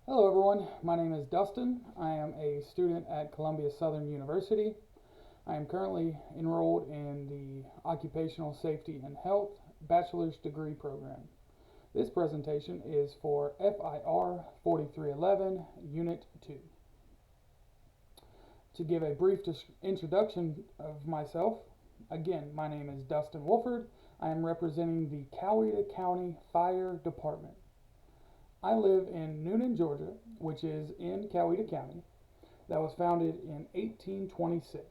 Hello everyone, my name is Dustin. I am a student at Columbia Southern University. I am currently enrolled in the Occupational Safety and Health Bachelor's Degree Program. This presentation is for FIR 4311 Unit 2. To give a brief introduction of myself, again, my name is Dustin Wolford. I am representing the Coweta County Fire Department. I live in Newnan, Georgia, which is in Coweta County, that was founded in 1826.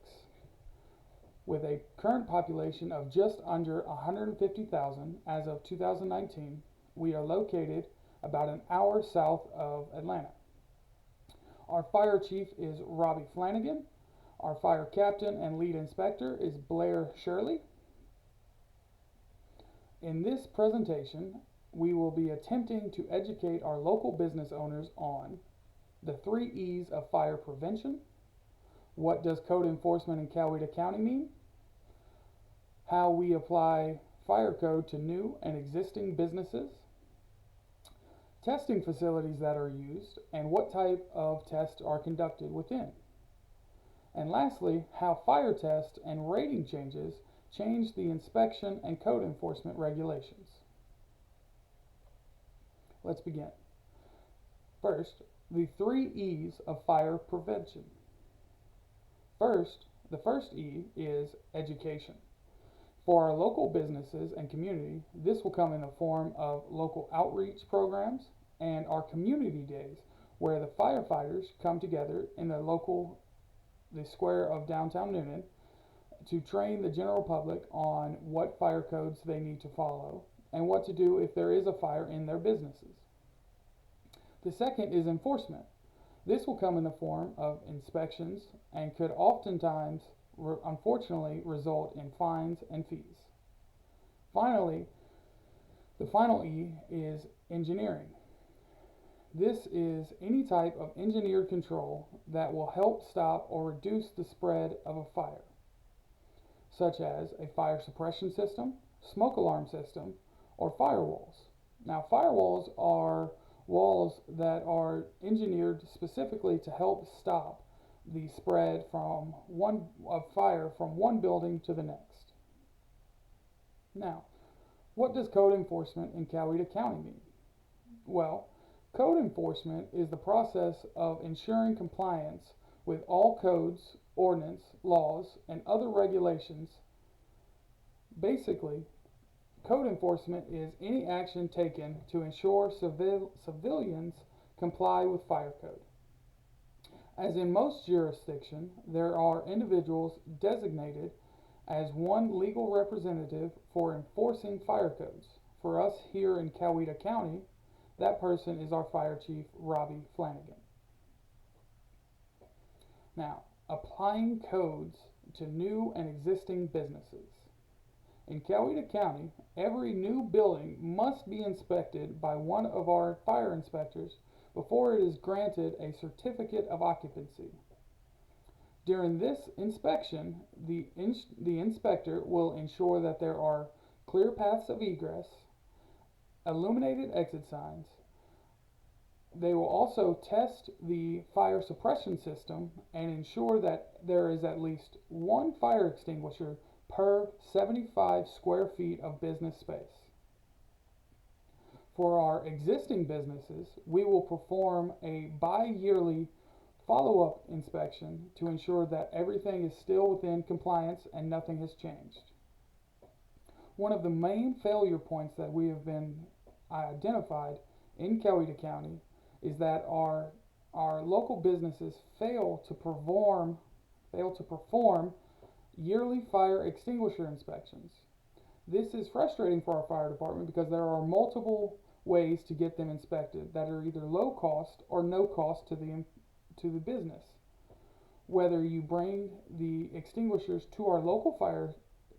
With a current population of just under 150,000 as of 2019, we are located about an hour south of Atlanta. Our fire chief is Robbie Flanagan. Our fire captain and lead inspector is Blair Shirley. In this presentation, we will be attempting to educate our local business owners on the 3 E's of fire prevention. What does code enforcement in Coweta County mean? How we apply fire code to new and existing businesses. Testing facilities that are used and what type of tests are conducted within. And lastly, how fire test and rating changes change the inspection and code enforcement regulations. Let's begin. First, the 3 E's of fire prevention. The first E is education. For our local businesses and community, this will come in the form of local outreach programs and our community days, where the firefighters come together in the square of downtown Newnan to train the general public on what fire codes they need to follow and what to do if there is a fire in their businesses. The second is enforcement. This will come in the form of inspections and could oftentimes, unfortunately, result in fines and fees. Finally, the final E is engineering. This is any type of engineered control that will help stop or reduce the spread of a fire, such as a fire suppression system, smoke alarm system, or firewalls. Now, firewalls are walls that are engineered specifically to help stop the spread of fire from one building to the next. Now, what does code enforcement in Coweta County mean? Well, code enforcement is the process of ensuring compliance with all codes, ordinance, laws, and other regulations. Basically, code enforcement is any action taken to ensure civilians comply with fire code. As in most jurisdictions, there are individuals designated as one legal representative for enforcing fire codes. For us here in Coweta County, that person is our fire chief, Robbie Flanagan. Now, applying codes to new and existing businesses. In Coweta County, every new building must be inspected by one of our fire inspectors before it is granted a certificate of occupancy. During this inspection, the inspector will ensure that there are clear paths of egress, illuminated exit signs. They will also test the fire suppression system and ensure that there is at least one fire extinguisher per 75 square feet of business space. For our existing businesses, we will perform a bi-yearly follow-up inspection to ensure that everything is still within compliance and nothing has changed. One of the main failure points that we have been identified in Coweta County is that our local businesses fail to perform yearly fire extinguisher inspections. This is frustrating for our fire department because there are multiple ways to get them inspected that are either low cost or no cost to the business. Whether you bring the extinguishers to our local fire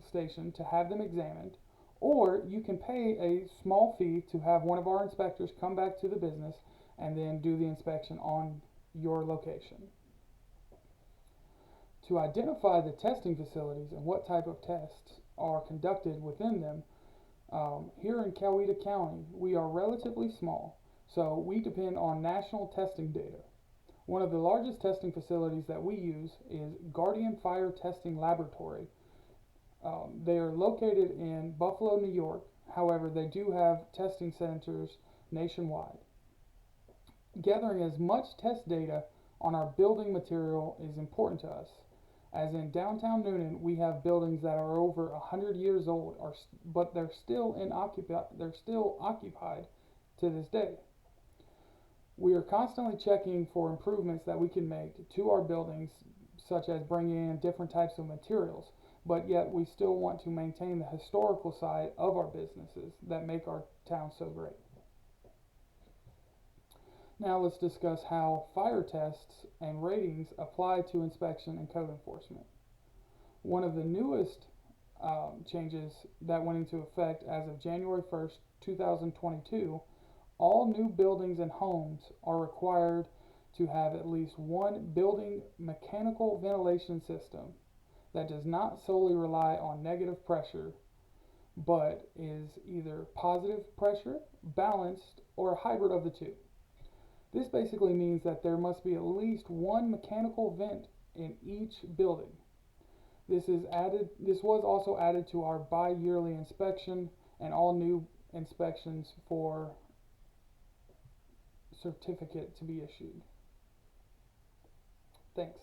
station to have them examined, or you can pay a small fee to have one of our inspectors come back to the business and then do the inspection on your location. To identify the testing facilities and what type of tests are conducted within them, here in Coweta County, we are relatively small. So we depend on national testing data. One of the largest testing facilities that we use is Guardian Fire Testing Laboratory. They are located in Buffalo, New York. However, they do have testing centers nationwide. Gathering as much test data on our building material is important to us. As in downtown Noonan, we have buildings that are over 100 years old, but they're still occupied to this day. We are constantly checking for improvements that we can make to our buildings, such as bringing in different types of materials, but yet we still want to maintain the historical side of our businesses that make our town so great. Now let's discuss how fire tests and ratings apply to inspection and code enforcement. One of the newest changes that went into effect as of January 1st, 2022, all new buildings and homes are required to have at least one building mechanical ventilation system that does not solely rely on negative pressure, but is either positive pressure, balanced, or a hybrid of the two. This basically means that there must be at least one mechanical vent in each building. This was also added to our bi-yearly inspection and all new inspections for certificate to be issued. Thanks.